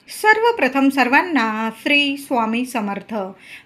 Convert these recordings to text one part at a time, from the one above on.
सर्वप्रथम सर्वांना श्री स्वामी समर्थ.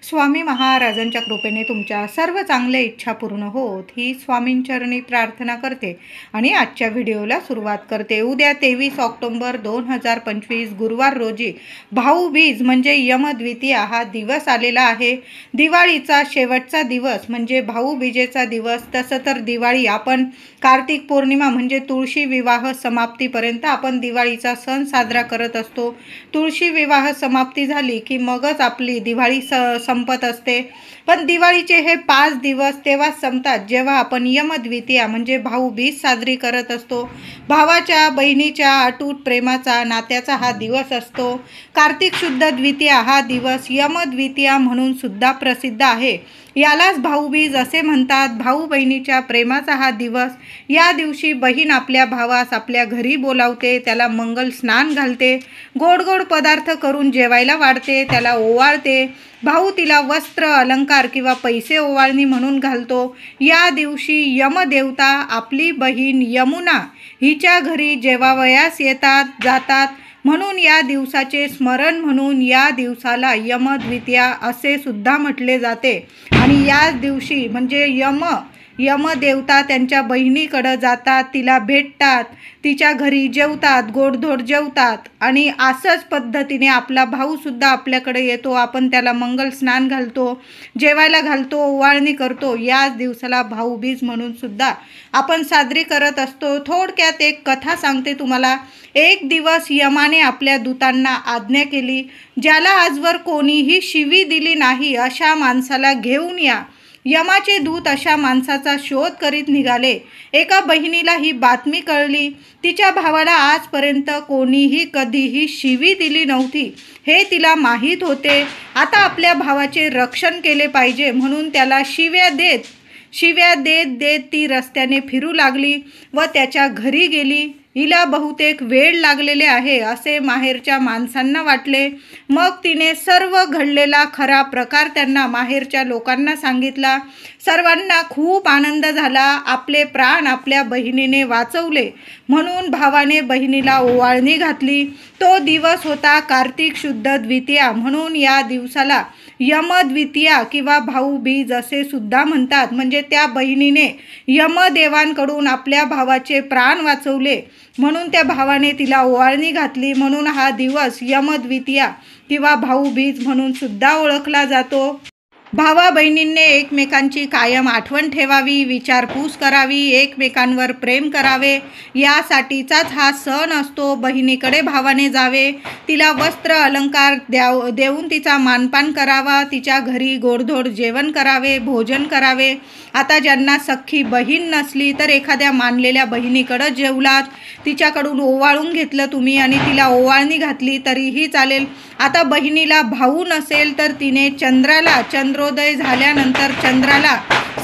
स्वामी महाराजांच्या कृपेने तुमच्या सर्व चांगल्या इच्छा पूर्ण होत ही स्वामींचरणी प्रार्थना करते आणि आजच्या व्हिडिओला सुरुवात करते. उद्या 23 ऑक्टोबर 2025 गुरुवार रोजी भाऊबीज म्हणजे यमद्वितीया हा दिवस आलेला आहे. दिवाळीचा शेवटचा दिवस म्हणजे भाऊबीजेचा दिवस. तसं तर दिवाळी आपण कार्तिक पौर्णिमा म्हणजे तुळशी विवाह समाप्तीपर्यंत आपण दिवाळीचा सण साजरा करत असतो. तुळशी विवाह समाप्ती झाली की मगच आपली दिवाळी संपत असते. पण दिवाळीचे हे 5 दिवस तेव्हा संपतात जेव्हा आपण यमद्वितीया म्हणजे भाऊबीज साजरी करत असतो. भावाच्या बहिणीच्या अटूट प्रेमाचा नात्याचा हा दिवस असतो. कार्तिक शुद्ध द्वितीया हा दिवस यमद्वितीया म्हणून सुद्धा प्रसिद्ध आहे. यालाच भाऊबीज असे म्हणतात. भाऊ बहिणीच्या प्रेमाचा हा दिवस. या दिवशी बहीण आपल्या भावास आपल्या घरी बोलावते, त्याला मंगल स्नान घालते, गोड गोड पदार्थ करून जेवायला वाढते, त्याला ओवाळते. भाऊ तिला वस्त्र अलंकार किंवा पैसे ओवाळणी म्हणून घालतो. या दिवशी यमदेवता आपली बहीण यमुना हिच्या घरी जेवावयास येतात जातात. म्हणून या दिवसाचे स्मरण म्हणून या दिवसाला यमद्वितीया असे सुद्धा म्हटले जाते. आणि याच दिवशी म्हणजे यमदेवता त्यांच्या बहिणीकडं जातात, तिला भेटतात, तिच्या घरी जेवतात, गोडधोड जेवतात आणि असंच पद्धतीने आपला भाऊसुद्धा आपल्याकडे येतो. आपण त्याला मंगल स्नान घालतो, जेवायला घालतो, ओवाळणी करतो. याच दिवसाला भाऊबीज म्हणून सुद्धा आपण साजरी करत असतो. थोडक्यात एक कथा सांगते तुम्हाला. एक दिवस यमाने आपल्या दूतांना आज्ञा केली, ज्याला आजवर कोणीही शिवी दिली नाही अशा माणसाला घेऊन या. यमाचे दूत अशा माणसाचा शोध करीत निघाले. एका बहिणीला ही बातमी कळली. तिच्या भावाला आजपर्यंत कोणीही कधीही शिवी दिली नव्हती हे तिला माहीत होते. आता आपल्या भावाचे रक्षण केले पाहिजे म्हणून त्याला शिव्या देत देत ती रस्त्याने फिरू लागली व त्याच्या घरी गेली. हिला बहुतेक वेळ लागलेले आहे असे माहेरच्या माणसांना वाटले. मग तिने सर्व घडलेला खरा प्रकार त्यांना माहेरच्या लोकांना सांगितला. सर्वांना खूप आनंद झाला. आपले प्राण आपल्या बहिणीने वाचवले म्हणून भावाने बहिणीला ओवाळणी घातली. तो दिवस होता कार्तिक शुद्ध द्वितीया. म्हणून या दिवसाला यमद्वितीया किंवा भाऊबीज असे सुद्धा म्हणतात. म्हणजे त्या बहिणीने यमदेवांकडून आपल्या भावाचे प्राण वाचवले म्हणून त्या भावाने तिला ओवाळणी घातली. म्हणून हा दिवस यमद्वितीया किंवा भाऊबीज म्हणून सुद्धा ओळखला जातो. भावा बहिणींनी एकमेकांची कायम आठवण ठेवावी, विचारपूस करावी, एकमेकांवर प्रेम करावे यासाठीचाच हा सण असतो. बहिणीकडे भावाने जावे, तिला वस्त्र अलंकार देऊन तिचा मानपान करावा, तिच्या घरी गोडधोड जेवण करावे, भोजन करावे. आता ज्यांना सख्खी बहीण नसली तर एखाद्या मानलेल्या बहिणीकडं जेवलात, तिच्याकडून ओवाळून घेतलं तुम्ही आणि तिला ओवाळणी घातली तरीही चालेल. आता बहिणीला भाऊ नसेल तर तिने चंद्रोदय झाल्यानंतर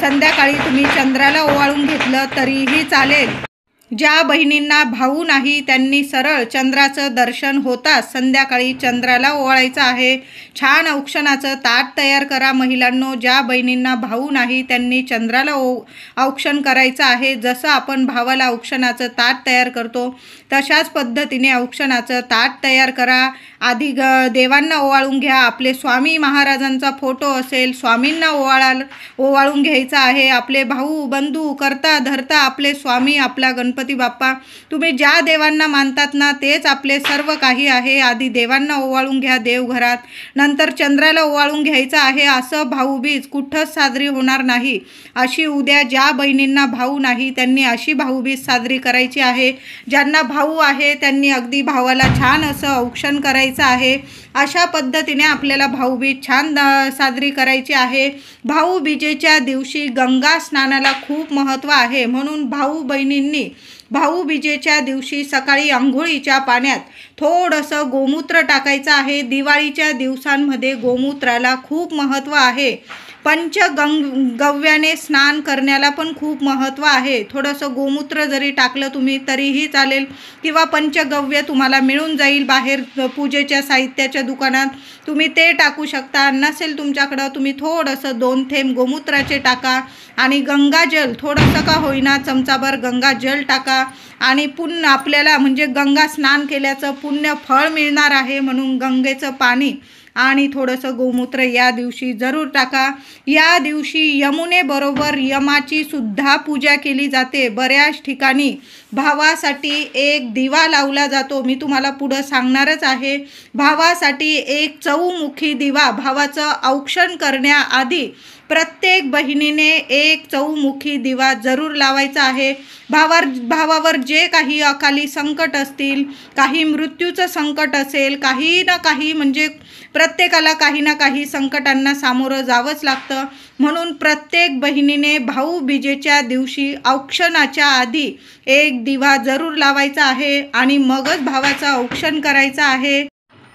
संध्याकाळी तुम्ही चंद्राला ओवाळून घेतलं तरीही चालेल. ज्या बहिणींना भाऊ नाही त्यांनी सरळ चंद्राचं दर्शन होताच संध्याकाळी चंद्राला ओवाळायचं आहे. छान औक्षणाचं ताट तयार करा महिलांनो. ज्या बहिणींना भाऊ नाही त्यांनी चंद्राला औक्षण करायचं आहे. जसं आपण भावाला औक्षणाचं ताट तयार करतो तशाच पद्धतीने औक्षणाचं ताट तयार करा. आधी देवांना ओवाळून घ्या. आपले स्वामी महाराजांचा फोटो असेल, स्वामींना ओवाळून घ्यायचा आहे. आपले भाऊ बंधू करता धरता आपले स्वामी, आपला गणपती बाप्पा, तुम्ही ज्या देवांना मानतात ना तेच आपले सर्व काही आहे. आधी देवांना ओवाळून घ्या देवघरात, नंतर चंद्राला ओवाळून घ्यायचं आहे. असं भाऊबीज कुठंच साजरी होणार नाही. अशी उद्या ज्या बहिणींना भाऊ नाही त्यांनी अशी भाऊबीज साजरी करायची आहे. ज्यांना भाऊ आहे त्यांनी अगदी भावाला छान असं औक्षण करायचं आहे. अशा पद्धतीने आपल्याला भाऊबीज छान साजरी करायची आहे. भाऊबीजेच्या दिवशी गंगा स्नानाला खूप महत्त्व आहे. म्हणून भाऊ बहिणींनी भाऊबीजेच्या दिवशी सकाळी अंघोळीच्या पाण्यात थोडंसं गोमूत्र टाकायचं आहे. दिवाळीच्या दिवसांमध्ये गोमूत्राला खूप महत्त्व आहे. पंचगव्याने स्नान करण्याला पण खूप महत्त्व आहे. थोडंसं गोमूत्र जरी टाकलं तुम्ही तरीही चालेल किंवा पंचगव्य तुम्हाला मिळून जाईल बाहेर पूजेच्या साहित्याच्या दुकानात, तुम्ही ते टाकू शकता. नसेल तुमच्याकडं तुम्ही थोडंसं 2 थेंब गोमूत्राचे टाका आणि गंगाजल थोडंसं का होईना चमचाभर गंगाजल टाका आणि पुण्य आपल्याला म्हणजे गंगा स्नान केल्याचं पुण्य फळ मिळणार आहे, म्हणून गंगेचं पाणी आणि थोडंसं गोमूत्र या दिवशी जरूर टाका. या दिवशी यमुनेबरोबर यमाची सुद्धा पूजा केली जाते. बऱ्याच ठिकाणी भावासाठी एक दिवा लावला जातो. मी तुम्हाला पुढं सांगणारच आहे. भावासाठी एक चौमुखी दिवा, भावाचं औक्षण करण्याआधी प्रत्येक बहिणीने एक चौमुखी दिवा जरूर लावायचा आहे. भावावर जे काही अकाली संकट असतील, काही मृत्यूचं संकट असेल, काही ना काही म्हणजे प्रत्येकाला काही ना काही संकटांना सामोरं जावंच लागतं. म्हणून प्रत्येक बहिणीने भाऊबीजेच्या दिवशी औक्षणाच्या आधी एक दिवा जरूर लावायचा आहे आणि मगच भावाचं औक्षण करायचं आहे.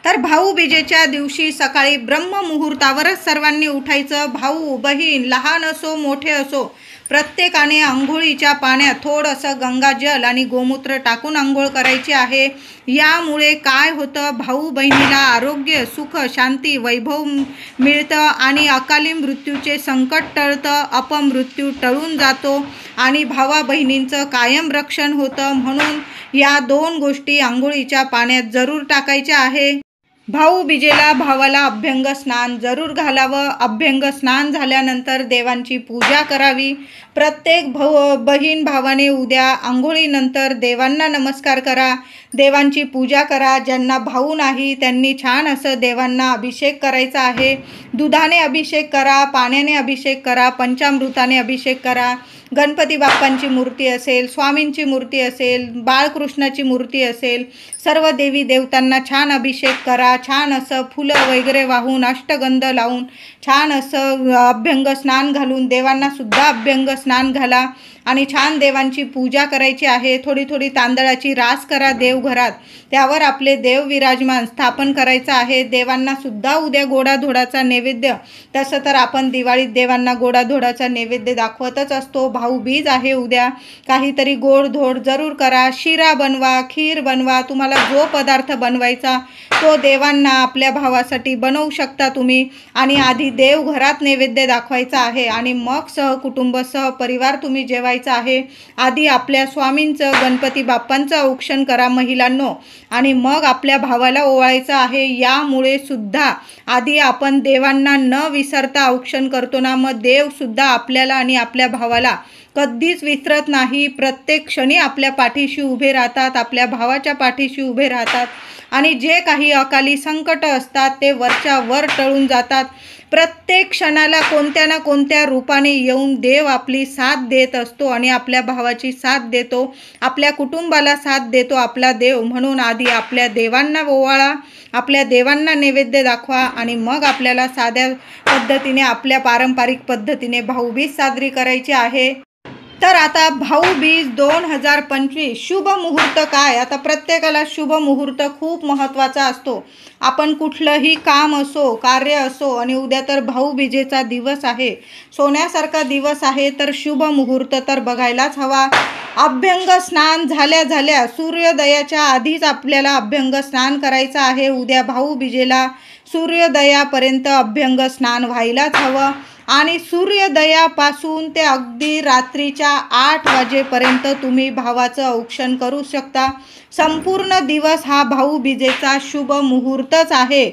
तर भाऊबीजेच्या दिवशी सकाळी ब्रह्ममुहूर्तावरच सर्वांनी उठायचं. भाऊ बहीण लहान असो मोठे असो, प्रत्येकाने आंघोळीच्या पाण्यात थोडंसं गंगाजल आणि गोमूत्र टाकून आंघोळ करायची आहे. यामुळे काय होतं, भाऊ बहिणीला आरोग्य, सुख, शांती, वैभव मिळतं आणि अकाली मृत्यूचे संकट टळतं, अपमृत्यू टळून जातो आणि भावा बहिणींचं कायम रक्षण होतं. म्हणून या 2 गोष्टी आंघोळीच्या पाण्यात जरूर टाकायच्या आहे. भाऊबीजेला भावाला अभ्यंग स्नान जरूर घालावं. अभ्यंग स्नान झाल्यानंतर देवांची पूजा करावी. प्रत्येक बहीण भावाने उद्या आंघोळीनंतर देवांना नमस्कार करा, देवांची पूजा करा. ज्यांना भाऊ नाही त्यांनी छान असं देवांना अभिषेक करायचा आहे. दुधाने अभिषेक करा, पाण्याने अभिषेक करा, पंचामृताने अभिषेक करा. गणपती बाप्पांची मूर्ती असेल, स्वामींची मूर्ती असेल, बाळकृष्णाची मूर्ती असेल, सर्व देवी देवतांना छान अभिषेक करा. छान असं फुलं वगैरे वाहून, अष्टगंध लावून छान असं अभ्यंग स्नान घालून देवांना सुद्धा अभ्यंग स्नान घाला आणि छान देवांची पूजा करायची आहे. थोडी थोडी तांदळाची रास करा देवघरात, त्यावर आपले देव विराजमान स्थापन करायचं आहे. देवांना सुद्धा उद्या गोडाधोडाचा नैवेद्य, तसं तर आपण दिवाळीत देवांना गोडाधोडाचा नैवेद्य दाखवतच असतो. भाऊबीज आहे उद्या, काहीतरी गोडधोड जरूर करा. शिरा बनवा, खीर बनवा, तुम्हाला जो पदार्थ बनवायचा तो देवांना आपल्या भावासाठी बनवू शकता तुम्ही. आणि आधी देवघरात नैवेद्य दाखवायचा आहे आणि मग सहकुटुंब सहपरिवार तुम्ही जेवायचं आहे. आधी आपल्या स्वामींचं, गणपती बाप्पांचं औक्षण करा महिलांनो, आणि मग आपल्या भावाला ओवाळायचं आहे. यामुळे सुद्धा आधी आपण देवांना न विसरता औक्षण करतो ना, मग देवसुद्धा आपल्याला आणि आपल्या भावाला कधीच विसरत नाही. प्रत्येक क्षणी आपल्या पाठीशी उभे राहतात, आपल्या भावाच्या पाठीशी उभे राहतात आणि जे काही अकाली संकट असतात ते वरच्या वर टळून जातात. प्रत्येक क्षणाला कोणत्या ना कोणत्या रूपाने येऊन देव आपली साथ देत असतो आणि आपल्या भावाची साथ देतो, आपल्या कुटुंबाला साथ देतो आपला देव. म्हणून आधी आपल्या देवांना ओवाळा, आपल्या देवांना नैवेद्य दाखवा आणि मग आपल्याला साध्या पद्धतीने, आपल्या पारंपरिक पद्धतीने भाऊबीज साजरी करायची आहे. तर आता भाऊबीज 2025 शुभ मुहूर्त काय? आता प्रत्येकाला शुभ मुहूर्त खूप महत्त्वाचा असतो. आपण कुठलंही काम असो, कार्य असो, आणि उद्या तर भाऊबीजेचा दिवस आहे, सोन्यासारखा दिवस आहे, तर शुभ मुहूर्त तर बघायलाच हवा. अभ्यंग स्नान झाल्या सूर्योदयाच्या आधीच आपल्याला अभ्यंग स्नान करायचं आहे. उद्या भाऊबीजेला सूर्योदयापर्यंत अभ्यंग स्नान व्हायलाच हवं आणि सूर्योदयापासून ते अगदी रात्रीच्या 8 वाजेपर्यंत तुम्ही भावाचं औक्षण करू शकता. संपूर्ण दिवस हा भाऊबीजेचा शुभ मुहूर्तच आहे.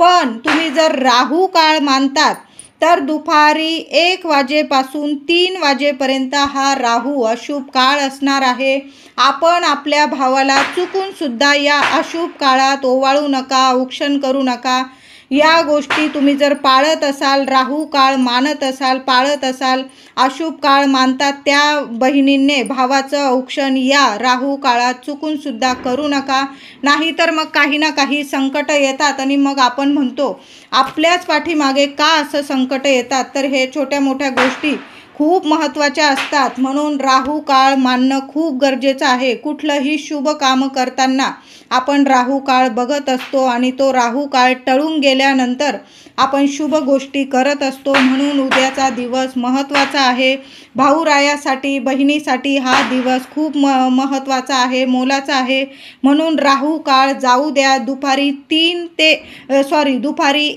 पण तुम्ही जर राहू काळ मानतात तर दुपारी 1 वाजेपासून 3 वाजेपर्यंत हा राहू अशुभ काळ असणार आहे. आपण आपल्या भावाला चुकून सुद्धा या अशुभ काळात ओवाळू नका, औक्षण करू नका. या गोष्टी तुम्ही जर पाळत असाल, राहू काळ मानत असाल, पाळत असाल, अशुभ काळ मानतात, त्या बहिणींनी भावाचं औक्षण या राहू काळात चुकून सुद्धा करू नका. नाहीतर मग काही ना काही संकट येतात आणि मग आपण म्हणतो आपल्याच पाठीमागे का असं संकट येतात. तर हे छोट्या मोठ्या गोष्टी खूप महत्त्वाच्या असतात. म्हणून राहू काळ मानणं खूप गरजेचं आहे. कुठलंही शुभ काम करताना आपण राहू काळ बघत असतो आणि तो राहू काळ टळून गेल्यानंतर आपण शुभ गोष्टी करत असतो. म्हणून उद्याचा दिवस महत्त्वाचा आहे. भाऊरायासाठी, बहिणीसाठी हा दिवस खूप महत्त्वाचा आहे, मोलाचा आहे. म्हणून राहू काळ जाऊ द्या. दुपारी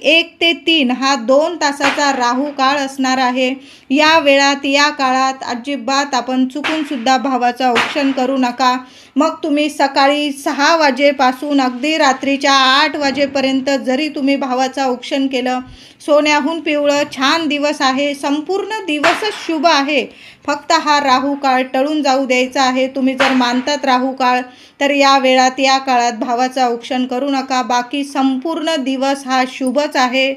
1 ते 3 हा 2 तासाचा राहू काळ असणार आहे. या वेळात वेळात या काळात अजिबात आपण चुकूनसुद्धा भावाचं औक्षण करू नका. मग तुम्ही सकाळी 6 वाजेपासून अगदी रात्रीच्या 8 वाजेपर्यंत जरी तुम्ही भावाचं औक्षण केलं, सोन्याहून पिवळं छान दिवस आहे, संपूर्ण दिवसच शुभ आहे. फक्त हा राहू काळ टळून जाऊ द्यायचा आहे. तुम्ही जर मानतात राहू काळ, तर या वेळात या काळात भावाचं औक्षण करू नका. बाकी संपूर्ण दिवस हा शुभच आहे.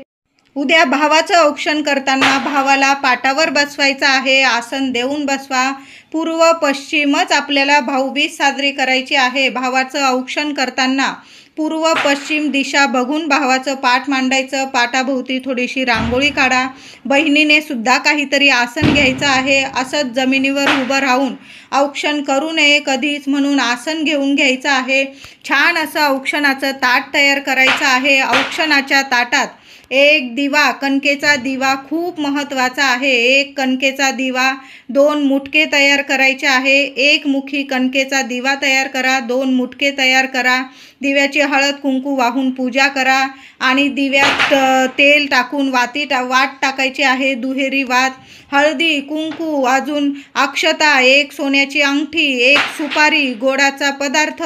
उद्या भावाचं औक्षण करताना भावाला पाटावर बसवायचं आहे. आसन देऊन बसवा. पूर्व पश्चिमच आपल्याला भाऊबीज साजरी करायची आहे. भावाचं औक्षण करताना पूर्व पश्चिम दिशा बघून भावाचं पाठ मांडायचं. पाटाभोवती थोडीशी रांगोळी काढा. बहिणीने सुद्धा काहीतरी आसन घ्यायचं आहे. असंच जमिनीवर उभं राहून औक्षण करू नये कधीच, म्हणून आसन घेऊन घ्यायचं आहे. छान असं औक्षणाचं ताट तयार करायचं आहे. औक्षणाच्या ताटात एक दिवा, कणकेचा दिवा खूप महत्त्वाचा आहे. एक कणकेचा दिवा, 2 मुटके तयार करायचे आहे. एक मुठी कणकेचा दिवा तयार करा, 2 मुटके तयार करा. दिव्याची हळद कुंकू वाहून पूजा करा आणि दिव्यात तेल टाकून वात टाकायची आहे, दुहेरी वात. हळदी कुंकू, अजून अक्षता, एक सोन्याची अंगठी, एक सुपारी, गोडाचा पदार्थ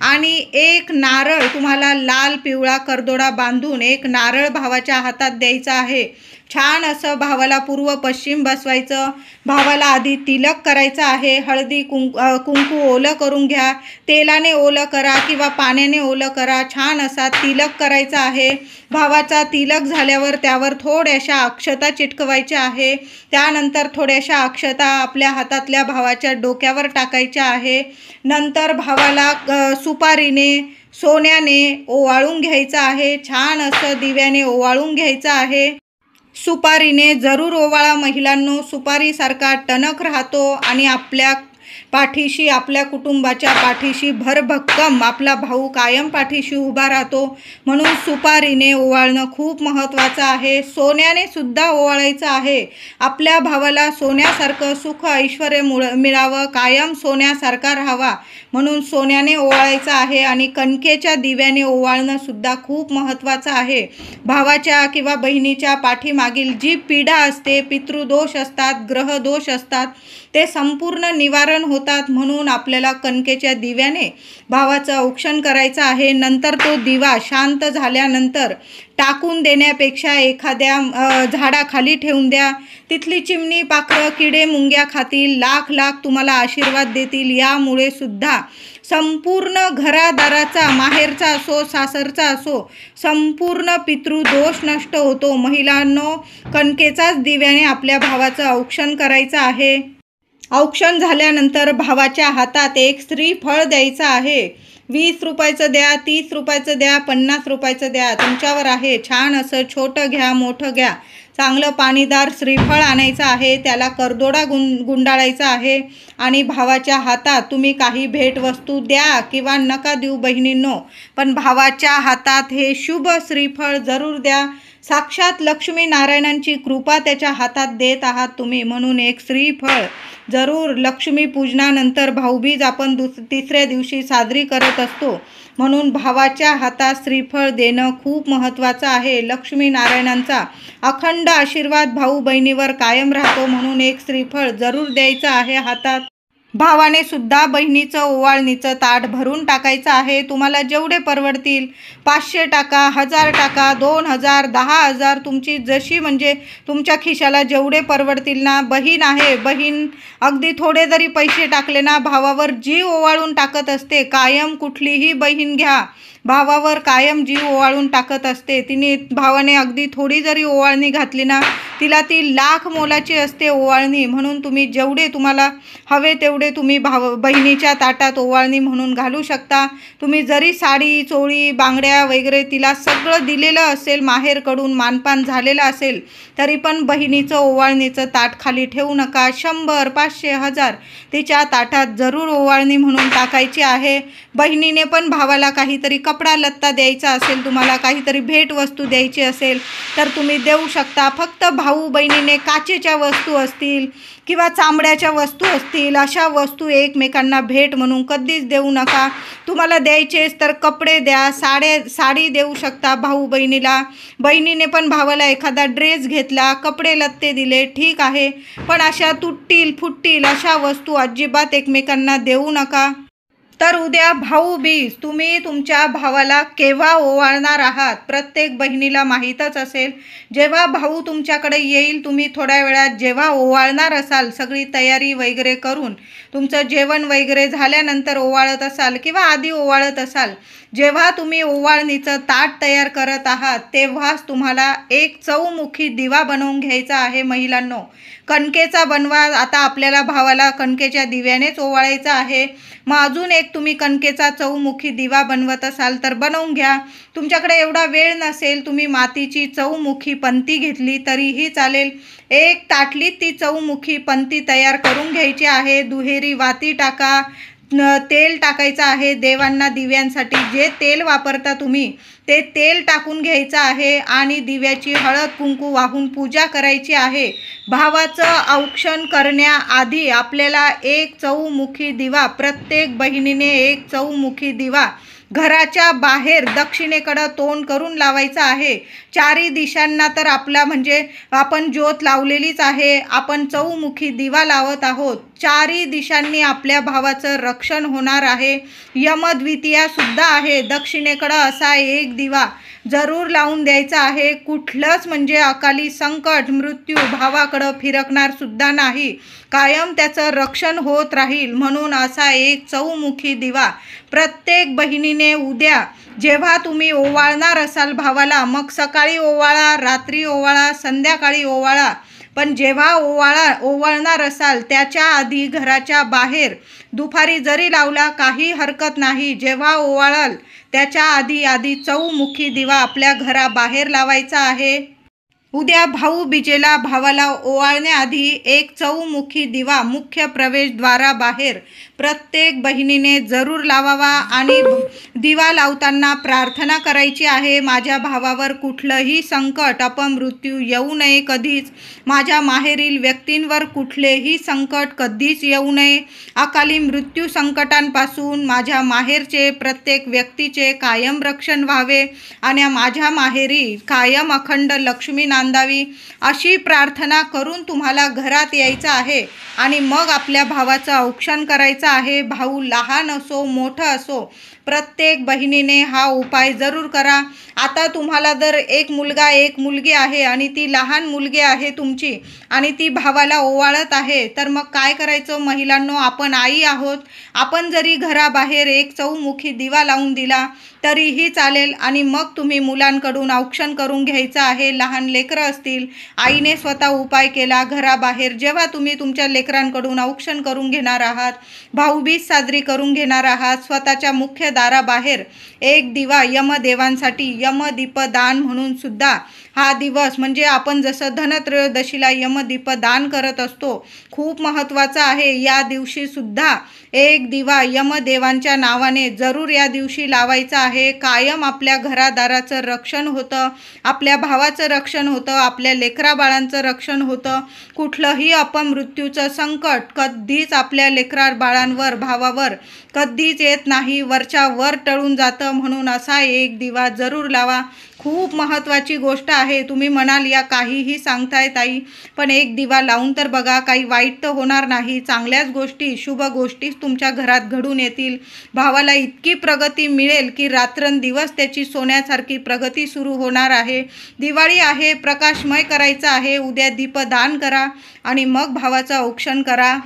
आणि एक नारळ. तुम्हाला लाल पिवळा करदोडा बांधून एक नारळ भावाच्या हातात द्यायचा आहे. छान असं भावाला पूर्व पश्चिम बसवायचं. भावाला आधी तिलक करायचं आहे. हळदी कुंकू ओलं करून घ्या. तेलाने ओलं करा किंवा पाण्याने ओलं करा. छान असा तिलक करायचा आहे. भावाचा तिलक झाल्यावर त्यावर थोड्याशा अक्षता चिटकवायच्या आहे. त्यानंतर थोड्याशा अक्षता आपल्या हातातल्या भावाच्या डोक्यावर टाकायच्या आहे. नंतर भावाला सुपारीने, सोन्याने ओवाळून घ्यायचं आहे. छान असं दिव्याने ओवाळून घ्यायचं आहे. सुपारीने जरूर ओवाळा महिलांनो. सुपारीसारखा टणक राहतो आणि आपल्या पाठीशी, आपल्या कुटुंबाच्या पाठीशी भरभक्कम आपला भाऊ कायम पाठीशी उभा राहतो. म्हणून सुपारीने ओवाळणं खूप महत्त्वाचं आहे. सोन्याने सुद्धा ओवाळायचं आहे. आपल्या भावाला सोन्यासारखं सुख ऐश्वर्य मिळावं, कायम सोन्यासारखा राहावा म्हणून सोन्याने ओवाळायचं आहे. आणि कणकेच्या दिव्याने ओवाळणं सुद्धा खूप महत्त्वाचं आहे. भावाच्या किंवा बहिणीच्या पाठीमागील जी पीडा असते, पितृदोष असतात, ग्रहदोष असतात, ते संपूर्ण निवारण होतात. म्हणून आपल्याला कणकेच्या दिव्याने भावाचं औक्षण करायचं आहे. नंतर तो दिवा शांत झाल्यानंतर टाकून देण्यापेक्षा एखाद्या झाडाखाली ठेवून द्या. तिथली चिमणी पाखरं, किडे मुंग्या खातील, लाख लाख तुम्हाला आशीर्वाद देतील. यामुळे सुद्धा संपूर्ण घरादाराचा, माहेरचा असो सासरचा असो, संपूर्ण पितृदोष नष्ट होतो. महिलांनो, कणकेचाच दिव्याने आपल्या भावाचं औक्षण करायचं आहे. औक्षण झाल्यानंतर भावाच्या हातात एक श्रीफळ द्यायचं आहे. 20 रुपयाचं द्या, 30 रुपयाचं द्या, 50 रुपयाचं द्या, तुमच्यावर आहे. छान असं छोटं घ्या, मोठं घ्या. चांगलं पाणीदार श्रीफळ आणायचं आहे. त्याला करदोडा गुंडाळायचा आहे आणि भावाच्या हातात तुम्ही काही भेटवस्तू द्या किंवा नका देऊ बहिणींनो, पण भावाच्या हातात हे शुभ श्रीफळ जरूर द्या. साक्षात लक्ष्मी नारायणांची कृपा त्याच्या हातात देत आहात तुम्ही, म्हणून एक श्रीफळ जरूर. लक्ष्मी पूजनानंतर भाऊबीज आपण तिसऱ्या दिवशी साजरी करत असतो, म्हणून भावाच्या हातात श्रीफळ देणं खूप महत्त्वाचं आहे. लक्ष्मी नारायणांचा अखंड आशीर्वाद भाऊ बहिणीवर कायम राहतो, म्हणून एक श्रीफळ जरूर द्यायचं आहे हातात. भावाने सुद्धा बहिणीचं ओवाळणीचं ताट भरून टाकायचं आहे. तुम्हाला जेवढे परवडतील 500 टाका, 1000 टाका, 2000, 10,000, तुमची जशी म्हणजे तुमच्या खिशाला जेवढे परवडतील ना. बहीण आहे, बहीण अगदी थोडे जरी पैसे टाकले ना, भावावर जीव ओवाळून टाकत असते. कायम कुठलीही बहीण घ्या, भावावर कायम जीव ओवाळून टाकत असते. भावाने अगदी थोडी जरी ओवाळणी घातली ना, तिला ती लाख मोलाची असते ओवाळणी. म्हणून तुम्ही जेवढे तुम्हाला हवे तेवढे तुम्ही बहिणीच्या ताटात ओवाळणी म्हणून घालू शकता. तुम्ही जरी साडी, चोळी, बांगड्या वगैरे तिला सगळं दिलेलं असेल, माहेरकडून मानपान झालेलं असेल, तरी पण बहिणीचं ओवाळणीचं ताट खाली ठेवू नका. 100, 500, 1000 तिच्या ताटात जरूर ओवाळणी म्हणून टाकायची आहे. बहिणीने पण भावाला काहीतरी कपडा लत्ता द्यायचा असेल, तुम्हाला काहीतरी भेट वस्तू द्यायची असेल तर तुम्ही देऊ शकता. फक्त भाऊ बहिणीने काचेच्या वस्तू असतील किंवा चामड्याच्या वस्तू असतील अशा वस्तू एकमेकांना भेट म्हणून कधीच देऊ नका. तुम्हाला द्यायचेच तर कपडे द्या, साडी देऊ शकता भाऊ बहिणीला. बहिणीने पण भावाला एखादा ड्रेस घेतला, कपडे लत्ते दिले, ठीक आहे, पण अशा तुटतील फुटतील अशा वस्तू अजिबात एकमेकांना देऊ नका. तर उद्या भाऊबीज तुम्ही तुमच्या भावाला केव्हा ओवाळणार आहात प्रत्येक बहिणीला माहीतच असेल. जेव्हा भाऊ तुमच्याकडे येईल, तुम्ही थोड्या वेळात जेव्हा ओवाळणार असाल, सगळी तयारी वगैरे करून तुमचं जेवण वगैरे झाल्यानंतर ओवाळत असाल किंवा आधी ओवाळत असाल, जेव्हा तुम्ही ओवाळणीचं ताट तयार करत आहात तेव्हाच तुम्हाला एक चौमुखी दिवा बनवून घ्यायचा आहे. महिलांनो, कणकेचा बनवा. आता आपल्याला भावाला कणकेच्या दिव्यानेच ओवाळायचं आहे. मग अजून एक तुम्ही कणकेचा चौमुखी दिवा बनवत असाल तर बनवून घ्या. तुमच्याकडे एवढा वेळ नसेल, तुम्ही मातीची चौमुखी पंती घेतली तरीही चालेल. एक ताटलीत ती चौमुखी पंती तयार करून घ्यायची आहे. दुहेरी वाती टाका, तेल टाकायचं आहे. देवांना दिव्यांसाठी जे तेल वापरता तुम्ही ते तेल टाकून घ्यायचं आहे आणि दिव्याची हळद कुंकू वाहून पूजा करायची आहे. भावाचं औक्षण करण्याआधी आपल्याला एक चौमुखी दिवा, प्रत्येक बहिणीने एक चौमुखी दिवा घराच्या बाहेर दक्षिणेकडं तोंड करून लावायचं आहे. चारी दिशांना तर आपला म्हणजे आपण ज्योत लावलेलीच आहे, आपण चौमुखी दिवा लावत आहोत. चारी दिशांनी आपल्या भावाचं रक्षण होणार आहे. यमद्वितीया सुद्धा आहे. दक्षिणेकडं असा एक दिवा जरूर लावून द्यायचा आहे. कुठलंच म्हणजे अकाली संकट मृत्यू भावाकडं फिरकणार सुद्धा नाही. कायम त्याचं रक्षण होत राहील. म्हणून असा एक चौमुखी दिवा प्रत्येक बहिणीने उद्या जेव्हा तुम्ही ओवाळणार असाल भावाला, मग सकाळी ओवाळा, रात्री ओवाळा, संध्याकाळी ओवाळा, पण जेव्हा ओवाळणार असाल त्याच्या आधी घराच्या बाहेर दुपारी जरी लावला काही हरकत नाही. जेव्हा ओवाळाल त्याच्या आधी चौमुखी दिवा आपल्या घराबाहेर लावायचा आहे. उद्या भाऊबीजेला भावाला ओवाळण्याआधी एक चौमुखी दिवा मुख्य प्रवेशद्वाराबाहेर प्रत्येक बहिणीने जरूर लावावा आणि दिवा लावताना प्रार्थना करायची आहे, माझ्या भावावर कुठलंही संकट अपमृत्यू येऊ नये कधीच. माझ्या माहेरील व्यक्तींवर कुठलेही संकट कधीच येऊ नये. अकाली मृत्यू संकटांपासून माझ्या माहेरचे प्रत्येक व्यक्तीचे कायम रक्षण व्हावे आणि माझ्या माहेरी कायम अखंड लक्ष्मी नांदावी अशी प्रार्थना करून तुम्हाला घरात यायचं आहे आणि मग आपल्या भावाचं औक्षण करायचं आहे. भाऊ लहान असो मोठं असो, प्रत्येक बहिणीने हा उपाय जरूर करा. आता तुम्हाला जर एक मुलगा एक मुलगी आहे आणि ती लहान मुलगी आहे तुमची आणि ती भावाला ओवाळत आहे, तर मग काय करायचं महिलांनो, आपण आई आहोत. आपण जरी घराबाहेर एक चौमुखी दिवा लावून दिला तरीही चालेल आणि मग तुम्ही मुलांकडून औक्षण करून घ्यायचं आहे. लहान लेकरं असतील, आईने स्वतः उपाय केला घराबाहेर, जेव्हा तुम्ही तुमच्या लेकरांकडून औक्षण करून घेणार आहात, भाऊबीज साजरी करून घेणार आहात, स्वतःच्या मुख्य दाराबाहेर एक दिवा यमदेवांसाठी यमदीपदान म्हणून सुद्धा हा दिवस म्हणजे आपण जसं धनत्रयोदशीला यमदीपदान करत असतो, खूप महत्त्वाचं आहे. या दिवशी सुद्धा एक दिवा यमदेवांच्या नावाने जरूर या दिवशी लावायचा आहे. कायम आपल्या घरादाराचं रक्षण होतं, आपल्या भावाचं रक्षण होतं, आपल्या लेकराबाळांचं रक्षण होतं. कुठलंही अपमृत्यूचं संकट कधीच आपल्या लेकरा बाळांवर भावावर कधीच येत नाही, वरच्या वर टळून जातं. म्हणून असा एक दिवा जरूर लावा. खूप महत्त्वाची गोष्ट आहे. तुम्ही म्हणाल या काहीही सांगताय ताई, पण एक दिवा लावून तर बघा, काही वाईट तर होणार नाही. चांगल्याच गोष्टी शुभ गोष्टीच तुमच्या घरात घडून येतील. भावाला इतकी प्रगती मिळेल की रात्रंदिवस त्याची सोन्यासारखी प्रगती सुरू होणार आहे. दिवाळी आहे, प्रकाशमय करायचं आहे. उद्या दीपदान करा आणि मग भावाचं औक्षण करा.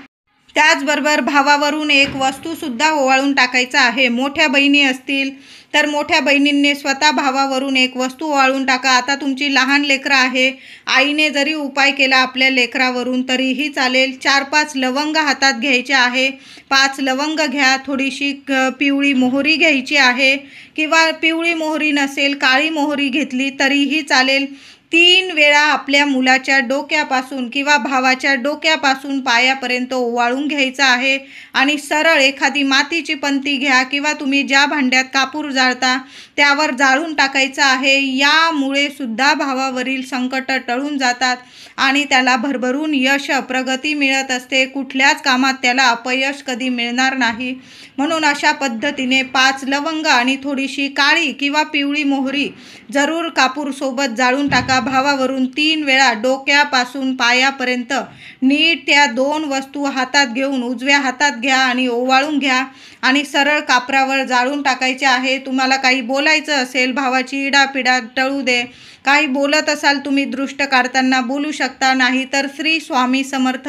त्याचबरोबर भावावरून एक वस्तूसुद्धा ओवाळून टाकायचं आहे. मोठ्या बहिणी असतील तर मोठ्या बहिणींनी स्वतः भावावरून एक वस्तू ओवाळून टाका. आता तुमची लहान लेकरं आहे, आईने जरी उपाय केला आपल्या लेकरावरून तरीही चालेल. 4-5 लवंग हातात घ्यायचे आहे. 5 लवंग घ्या, थोडीशी पिवळी मोहरी घ्यायची आहे किंवा पिवळी मोहरी नसेल काळी मोहरी घेतली तरीही चालेल. 3 वेळा आपल्या मुलाच्या डोक्यापासून किंवा भावाच्या डोक्यापासून पायापर्यंत ओवाळून घ्यायचं आहे आणि सरळ एखादी मातीची पंती घ्या किंवा तुम्ही ज्या भांड्यात कापूर जाळता त्यावर जाळून टाकायचं आहे. यामुळे सुद्धा भावावरील संकट टळून जातात आणि त्याला भरभरून यश प्रगती मिळत असते. कुठल्याच कामात त्याला अपयश कधी मिळणार नाही. म्हणून अशा पद्धतीने 5 लवंग आणि थोडीशी काळी किंवा पिवळी मोहरी जरूर कापूर सोबत जाळून टाका. भावावरून 3 वेळा डोक्यापासून पायापर्यंत नीट त्या 2 वस्तू हातात घेऊन उजव्या हातात घ्या आणि ओवाळून घ्या आणि सरळ कापरावर जाळून टाकायचे आहे. तुम्हाला काही बोलायचं असेल, भावाची इडापिडा टळू दे, काही बोलत असाल तुम्ही दृष्ट काढताना बोलू शकता, नाही तर श्री स्वामी समर्थ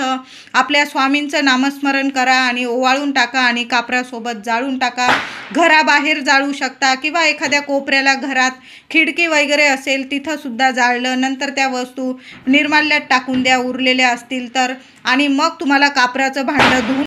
आपल्या स्वामींचं नामस्मरण करा आणि ओवाळून टाका आणि कापरासोबत जाळून टाका. घराबाहेर जाळू शकता किंवा एखाद्या कोपऱ्याला घरात खिडकी वगैरे असेल तिथं सुद्धा जाळलं. नंतर त्या वस्तू निर्माल्यात टाकून द्या उरलेल्या असतील तर, आणि मग तुम्हाला कापराचं भांडं धुवून